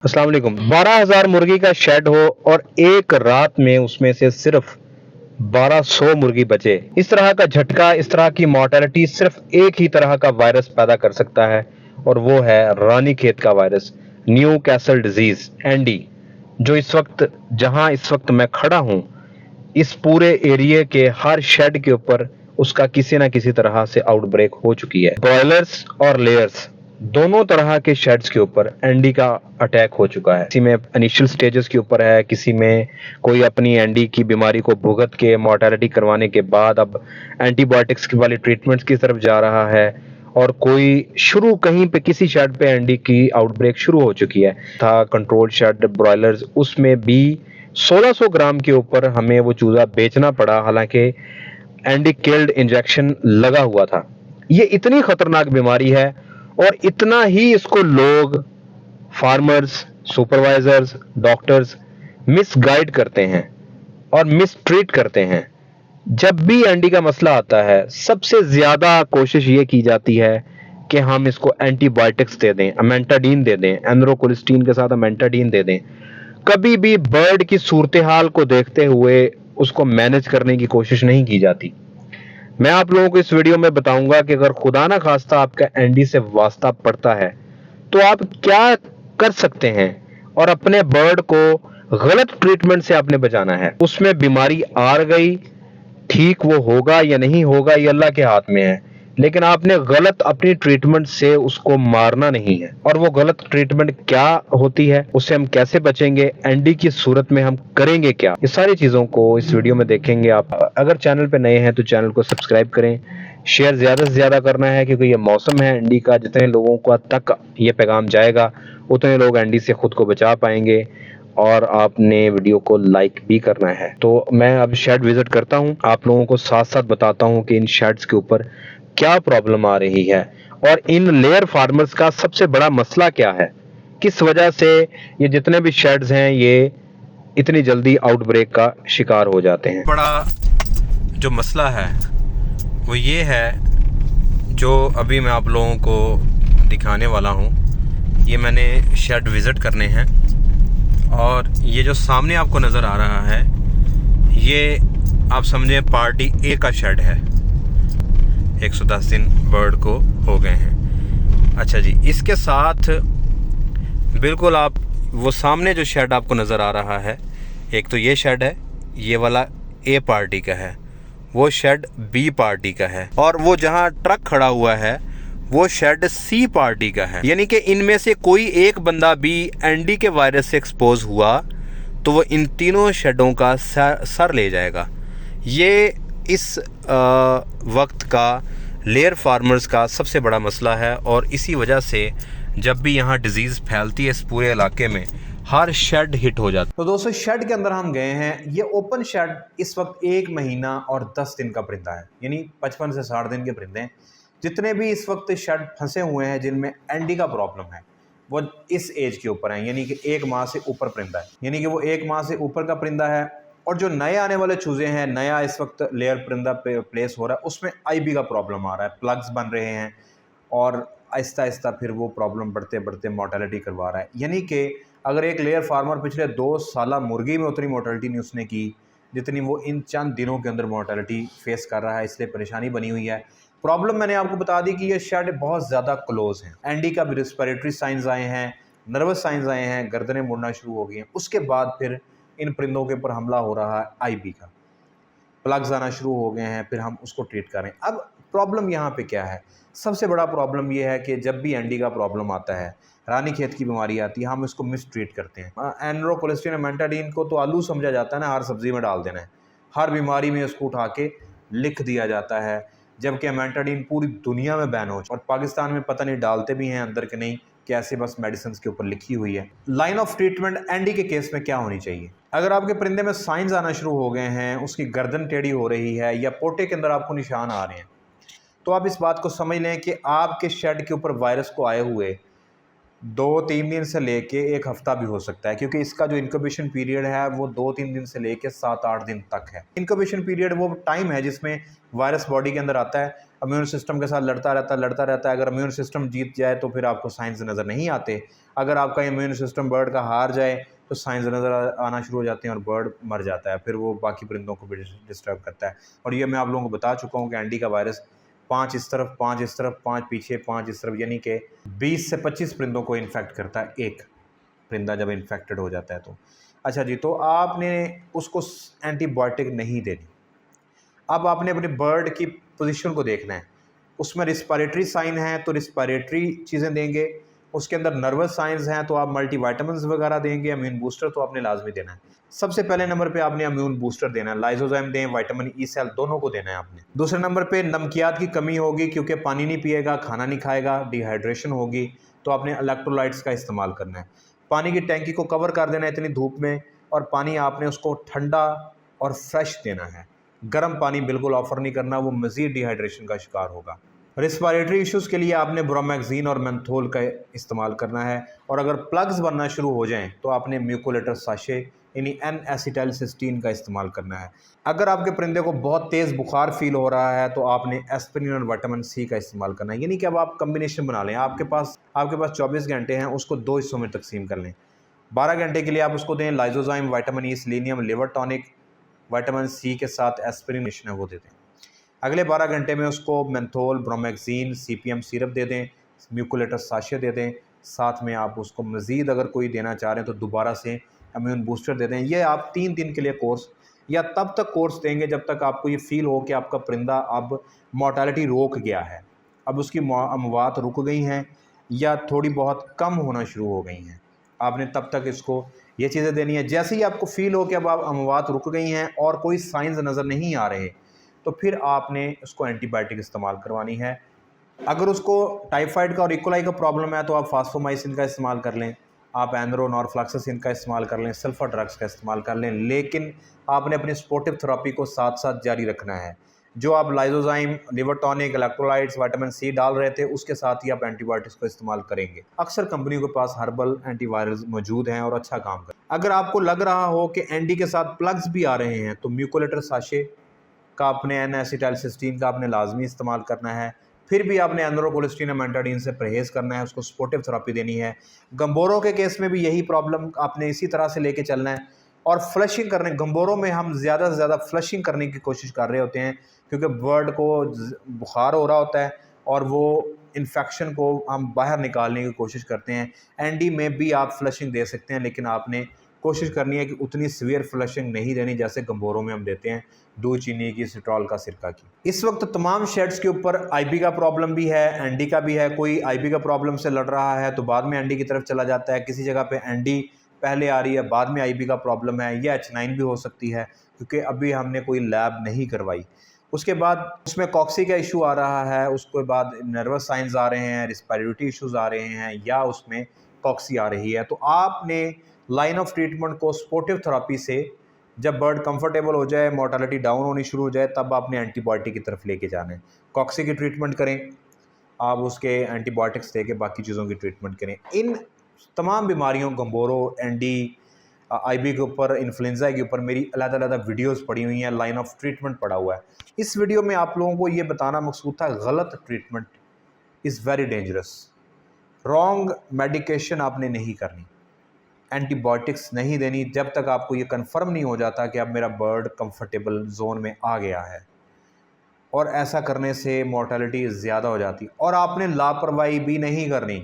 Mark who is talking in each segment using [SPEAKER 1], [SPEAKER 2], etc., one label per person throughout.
[SPEAKER 1] अस्सलाम वालेकुम। 12,000 मुर्गी का शेड हो और एक रात में उसमें से सिर्फ 1200 मुर्गी बचे। इस तरह का झटका, इस तरह की मोर्टेलिटी सिर्फ एक ही तरह का वायरस पैदा कर सकता है और वो है रानीखेत का virus, Newcastle disease ND, जो इस वक्त मैं खड़ा हूं, इस पूरे एरिया के हर शेड के ऊपर उसका किसी ना किसी तरह से आउटब्रेक हो चुकी है। ब्रॉयलर्स और लेयर्स दोनों तरह के शेड्स के ऊपर एनडी का अटैक हो चुका है। किसी में इनिशियल स्टेजेस के ऊपर है, किसी में कोई अपनी एनडी की बीमारी को भुगत के मोर्टेलिटी करवाने के बाद अब एंटीबायोटिक्स वाली ट्रीटमेंट्स की तरफ जा रहा है, और कोई शुरू कहीं पे किसी शेड पे एनडी की आउटब्रेक शुरू हो चुकी है। था कंट्रोल शेड ब्रॉयलर्स, उसमें भी 1600 ग्राम के ऊपर हमें वो चूजा बेचना पड़ा, हालांकि एंडी किल्ड इंजेक्शन लगा हुआ था। ये इतनी खतरनाक बीमारी है और इतना ही इसको लोग, फार्मर्स, सुपरवाइजर्स, डॉक्टर्स मिसगाइड करते हैं और मिसट्रीट करते हैं। जब भी एंडी का मसला आता है, सबसे ज्यादा कोशिश ये की जाती है कि हम इसको एंटीबायोटिक्स दे दें, अमेंटाडीन दे दें, एनरोकोलिस्टीन के साथ अमेंटाडीन दे दें। कभी भी बर्ड की सूरत हाल को देखते हुए उसको मैनेज करने की कोशिश नहीं की जाती। मैं आप लोगों को इस वीडियो में बताऊंगा कि अगर खुदा ना खास्ता आपका एनडी से वास्ता पड़ता है तो आप क्या कर सकते हैं, और अपने बर्ड को गलत ट्रीटमेंट से आपने बचाना है। उसमें बीमारी आ गई, ठीक वो होगा या नहीं होगा ये अल्लाह के हाथ में है, लेकिन आपने गलत अपनी ट्रीटमेंट से उसको मारना नहीं है। और वो गलत ट्रीटमेंट क्या होती है, उससे हम कैसे बचेंगे, एनडी की सूरत में हम करेंगे क्या, ये सारी चीजों को इस वीडियो में देखेंगे आप। अगर चैनल पे नए हैं तो चैनल को सब्सक्राइब करें, शेयर ज्यादा से ज्यादा करना है, क्योंकि ये मौसम है एनडी का। जितने लोगों को तक ये पैगाम जाएगा उतने लोग एनडी से खुद को बचा पाएंगे, और आपने वीडियो को लाइक भी करना है। तो मैं अब शेड विजिट करता हूं, आप लोगों को साथ साथ बताता हूं कि इन शेड्स के ऊपर क्या प्रॉब्लम आ रही है और इन लेयर फार्मर्स का सबसे बड़ा मसला क्या है, किस वजह से ये जितने भी शेड्स हैं ये इतनी जल्दी आउटब्रेक का शिकार हो जाते हैं।
[SPEAKER 2] बड़ा जो मसला है वो ये है, जो अभी मैं आप लोगों को दिखाने वाला हूँ। ये मैंने शेड विज़िट करने हैं, और ये जो सामने आपको नज़र आ रहा है ये आप समझें पार्टी ए का शेड है। 110 दिन बर्ड को हो गए हैं। अच्छा जी, इसके साथ बिल्कुल आप वो सामने जो शेड आपको नज़र आ रहा है, एक तो ये शेड है, ये वाला ए पार्टी का है, वो शेड बी पार्टी का है, और वो जहाँ ट्रक खड़ा हुआ है वो शेड सी पार्टी का है। यानी कि इनमें से कोई एक बंदा भी एनडी के वायरस से एक्सपोज हुआ तो वो इन तीनों शेडों का सर ले जाएगा। ये इस वक्त का लेयर फार्मर्स का सबसे बड़ा मसला है, और इसी वजह से जब भी यहाँ डिजीज़ फैलती है इस पूरे इलाके में हर शेड हिट हो जाता है।
[SPEAKER 3] तो दोस्तों, शेड के अंदर हम गए हैं। ये ओपन शेड इस वक्त 1 महीना और 10 दिन का परिंदा है, यानी 55 से 60 दिन के परिंदे हैं। जितने भी इस वक्त शेड फंसे हुए हैं जिनमें एनडी का प्रॉब्लम है वो इस एज के ऊपर हैं, यानी कि 1 माह से ऊपर परिंदा है, यानी कि वो 1 माह से ऊपर का परिंदा है। और जो नए आने वाले चूजे हैं, नया इस वक्त लेयर परिंदा प्लेस हो रहा है, उसमें आईबी का प्रॉब्लम आ रहा है, प्लग्स बन रहे हैं, और आहिस्ता आहिस्ता फिर वो प्रॉब्लम बढ़ते बढ़ते मोर्टेलिटी करवा रहा है। यानी कि अगर एक लेयर फार्मर पिछले 2 साल मुर्गी में उतनी मोर्टेलिटी नहीं उसने की जितनी वो इन चंद दिनों के अंदर मोर्टेलिटी फेस कर रहा है, इसलिए परेशानी बनी हुई है। प्रॉब्लम मैंने आपको बता दी कि ये शेड बहुत ज़्यादा क्लोज हैं। एनडी का भी रिस्पिरेटरी साइंस आए हैं, नर्वस साइंस आए हैं, गर्दनें मुड़ना शुरू हो गई हैं। उसके बाद फिर इन परिंदों के ऊपर हमला हो रहा है आईबी का, प्लग्स आना शुरू हो गए हैं, फिर हम उसको ट्रीट करें। अब प्रॉब्लम यहाँ पे क्या है? सबसे बड़ा प्रॉब्लम ये है कि जब भी एनडी का प्रॉब्लम आता है, रानीखेत की बीमारी आती है, हम इसको मिस ट्रीट करते हैं। एनरोकोलिस्टिन अमेंटाडीन को तो आलू समझा जाता है ना, हर सब्ज़ी में डाल देना है, हर बीमारी में उसको उठा के लिख दिया जाता है, जबकि अमेंटाडीन पूरी दुनिया में बैन हो, और पाकिस्तान में पता नहीं डालते भी हैं अंदर के नहीं, कैसे बस मेडिसिन के ऊपर लिखी हुई है। लाइन ऑफ ट्रीटमेंट एनडी के केस में क्या होनी चाहिए? अगर आपके परिंदे में साइंस आना शुरू हो गए हैं, उसकी गर्दन टेढ़ी हो रही है, या पोटे के अंदर आपको निशान आ रहे हैं, तो आप इस बात को समझ लें कि आपके शेड के ऊपर वायरस को आए हुए 2-3 दिन से लेके 1 हफ्ता भी हो सकता है, क्योंकि इसका जो इनक्यूबेशन पीरियड है वो 2-3 दिन से लेके 7-8 दिन तक है। इनक्यूबेशन पीरियड वो टाइम है जिसमें वायरस बॉडी के अंदर आता है, इम्यून सिस्टम के साथ लड़ता रहता है। अगर इम्यून सिस्टम जीत जाए तो फिर आपको साइंस नज़र नहीं आते। अगर आपका इम्यून सिस्टम बर्ड का हार जाए तो साइंस नज़र आना शुरू हो जाते हैं और बर्ड मर जाता है, फिर वो बाकी परिंदों को भी डिस्टर्ब करता है। और ये मैं आप लोगों को बता चुका हूँ कि एंडी का वायरस 5 इस तरफ, 5 इस तरफ, 5 पीछे, 5 इस तरफ, यानी कि 20 से 25 परिंदों को इन्फेक्ट करता है एक परिंदा जब इन्फेक्टेड हो जाता है तो। अच्छा जी, तो आपने उसको एंटीबायोटिक नहीं देनी। अब आपने अपने बर्ड की पोजीशन को देखना है। उसमें रिस्पायरेटरी साइन है तो रिस्पायरेटरी चीज़ें देंगे, उसके अंदर नर्वस साइंस हैं तो आप मल्टीविटामिन्स वगैरह देंगे। इम्यून बूस्टर तो आपने लाजमी देना है। सबसे पहले नंबर पे आपने इम्यून बूस्टर देना है, लाइजोजाइम दें, विटामिन ई सेल, दोनों को देना है आपने। दूसरे नंबर पे नमकियात की कमी होगी, क्योंकि पानी नहीं पिएगा, खाना नहीं खाएगा, डिहाइड्रेशन होगी, तो आपने इलेक्ट्रोलाइट्स का इस्तेमाल करना है। पानी की टैंकी को कवर कर देना है इतनी धूप में, और पानी आपने उसको ठंडा और फ्रेश देना है। गर्म पानी बिल्कुल ऑफर नहीं करना, वो मज़ीद डिहाइड्रेशन का शिकार होगा। रिस्पायरेटरी इश्यूज़ के लिए आपने ब्रोमैक्सिन और मेंथोल का इस्तेमाल करना है। और अगर प्लग्स बनना शुरू हो जाएं तो आपने म्यूकोलेटर साशे यानी N-एसिटाइलसिस्टीन का इस्तेमाल करना है। अगर आपके परिंदे को बहुत तेज़ बुखार फील हो रहा है तो आपने एस्पिरिन और विटामिन सी का इस्तेमाल करना है। यानी कि अब आप कम्बिनेशन बना लें। आपके पास 24 घंटे हैं, उसको 2 हिस्सों में तकसीम कर लें। 12 घंटे के लिए आप उसको दें lysozyme, vitamin E, selenium, liver tonic, vitamin C के साथ एस्पिरिन है वो दे दें। अगले 12 घंटे में उसको मेंथोल, ब्रोमैक्सिन, CPM सिरप दे दें, म्यूकोलेटर साशे दे दें। साथ में आप उसको मज़ीद अगर कोई देना चाह रहे हैं तो दोबारा से इम्यून बूस्टर दे दें। ये आप 3 दिन के लिए कोर्स या तब तक कोर्स देंगे जब तक आपको ये फ़ील हो कि आपका परिंदा अब मोर्टालिटी रोक गया है, अब उसकी अमवात रुक गई हैं या थोड़ी बहुत कम होना शुरू हो गई हैं। आपने तब तक इसको ये चीज़ें देनी है। जैसे ही आपको फ़ील हो कि अब आप अमवात रुक गई हैं और कोई साइंस नज़र नहीं आ रहे, तो फिर आपने उसको एंटीबायोटिक इस्तेमाल करवानी है। अगर उसको टाइफाइड का और इकोलाई का प्रॉब्लम है तो आप फास्फोमाइसिन का इस्तेमाल कर लें, आप एनरोन और फ्लक्सासिन का इस्तेमाल कर लें, सल्फर ड्रग्स का इस्तेमाल कर लें, लेकिन आपने अपनी सपोर्टिव थेरेपी को साथ साथ जारी रखना है। जो आप lysozyme, liver tonic, electrolytes, vitamin C डाल रहे थे, उसके साथ ही आप एंटीबायोटिक्स को इस्तेमाल करेंगे। अक्सर कंपनियों के पास हर्बल एंटीवायरल मौजूद हैं और अच्छा काम कर। अगर आपको लग रहा हो कि एंडी के साथ प्लग्स भी आ रहे हैं तो म्यूकोलेटर साशे का आपने N-एसिटाइलसिस्टीन का आपने लाजमी इस्तेमाल करना है। फिर भी आपने एंड्रोकोलिस्टीन मेंटाडीन से परहेज़ करना है, उसको सपोर्टिव थेरेपी देनी है। गंबोरों के केस में भी यही प्रॉब्लम आपने इसी तरह से लेके चलना है। और फ्लशिंग करने, गंबोरों में हम ज़्यादा से ज़्यादा फ्लशिंग करने की कोशिश कर रहे होते हैं, क्योंकि बर्ड को बुखार हो रहा होता है और वो इन्फेक्शन को हम बाहर निकालने की कोशिश करते हैं। एंडी में भी आप फ्लशिंग दे सकते हैं, लेकिन आपने कोशिश करनी है कि उतनी सीवियर फ्लशिंग नहीं देनी जैसे गंबोरों में हम देते हैं, दूध चीनी की, सिट्रॉल का, सिरका की। इस वक्त तमाम शेड्स के ऊपर आईबी का प्रॉब्लम भी है, एंडी का भी है। कोई आईबी का प्रॉब्लम से लड़ रहा है तो बाद में एंडी की तरफ चला जाता है। किसी जगह पे एंडी पहले आ रही है, बाद में आईबी का प्रॉब्लम है। यह H9 भी हो सकती है, क्योंकि अभी हमने कोई लैब नहीं करवाई। उसके बाद उसमें कॉक्सी का इशू आ रहा है, उसके बाद नर्वस साइंस आ रहे हैं, रिस्पायरेटरी इश्यूज़ आ रहे हैं, या उसमें कॉक्सी आ रही है, तो आपने लाइन ऑफ ट्रीटमेंट को सपोर्टिव थेरेपी से, जब बर्ड कंफर्टेबल हो जाए, मोर्टालिटी डाउन होनी शुरू हो जाए, तब आपने एंटीबायोटिक की तरफ लेके जाना है। कॉक्सी की ट्रीटमेंट करें, आप उसके एंटीबायोटिक्स दे के बाकी चीज़ों की ट्रीटमेंट करें। इन तमाम बीमारियों, गंबोरो, एंडी, आईबी के ऊपर, इन्फ्लुएंजा के ऊपर मेरी अलग-अलग वीडियोस पड़ी हुई हैं, लाइन ऑफ ट्रीटमेंट पड़ा हुआ है। इस वीडियो में आप लोगों को ये बताना मकसूद था, गलत treatment is very dangerous. Wrong medication आपने नहीं करनी, एंटीबायोटिक्स नहीं देनी जब तक आपको ये कंफर्म नहीं हो जाता कि अब मेरा बर्ड कंफर्टेबल जोन में आ गया है। और ऐसा करने से मोर्टालिटी ज़्यादा हो जाती। और आपने लापरवाही भी नहीं करनी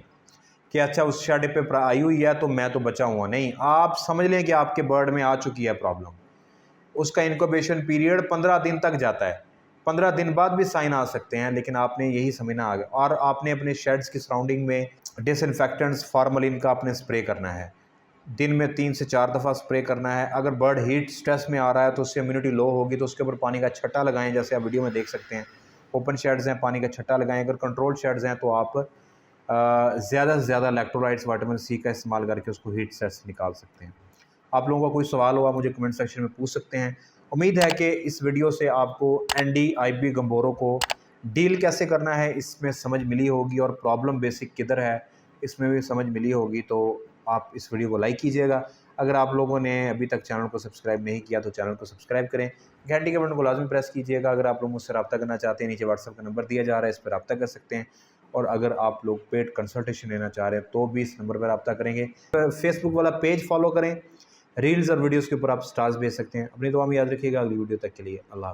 [SPEAKER 3] कि अच्छा उस शेड पे आई हुई है तो मैं तो बचा हुआ नहीं। आप समझ लें कि आपके बर्ड में आ चुकी है प्रॉब्लम। उसका इनक्यूबेशन पीरियड 15 दिन तक जाता है, 15 दिन बाद भी साइन आ सकते हैं, लेकिन आपने यही समझना आ गया। और आपने अपने शेड्स की सराउंडिंग में डिसइंफेक्टेंट्स, फार्मलिन का आपने स्प्रे करना है, दिन में 3 से 4 दफ़ा स्प्रे करना है। अगर बर्ड हीट स्ट्रेस में आ रहा है तो उससे इम्यूनिटी लो होगी, तो उसके ऊपर पानी का छट्टा लगाएं, जैसे आप वीडियो में देख सकते हैं। ओपन शेड्स हैं, पानी का छट्टा लगाएं। अगर कंट्रोल शेड्स हैं तो आप ज़्यादा से ज़्यादा इलेक्ट्रोलाइट्स, विटामिन सी का इस्तेमाल करके उसको हीट स्ट्रेस से निकाल सकते हैं। आप लोगों का कोई सवाल हुआ मुझे कमेंट सेक्शन में पूछ सकते हैं। उम्मीद है कि इस वीडियो से आपको एंडी, आईबी, गंबोरों को डील कैसे करना है इसमें समझ मिली होगी, और प्रॉब्लम बेसिक किधर है इसमें भी समझ मिली होगी, तो आप इस वीडियो को लाइक कीजिएगा। अगर आप लोगों ने अभी तक चैनल को सब्सक्राइब नहीं किया तो चैनल को सब्सक्राइब करें, घंटी के बटन को लाजमी प्रेस कीजिएगा। अगर आप लोग मुझसे रब्ता करना चाहते हैं, नीचे व्हाट्सएप का नंबर दिया जा रहा है, इस पर रब्ता कर सकते हैं। और अगर आप लोग पेड कंसल्टेशन लेना चाह रहे हैं तो भी इस नंबर पर रब्ता करेंगे। फेसबुक वाला पेज फॉलो करें, रील्स और वीडियोज़ के ऊपर आप स्टार्स भेज सकते हैं। अपनी दुआ में याद रखिएगा। अगली वीडियो तक के लिए अल्लाह।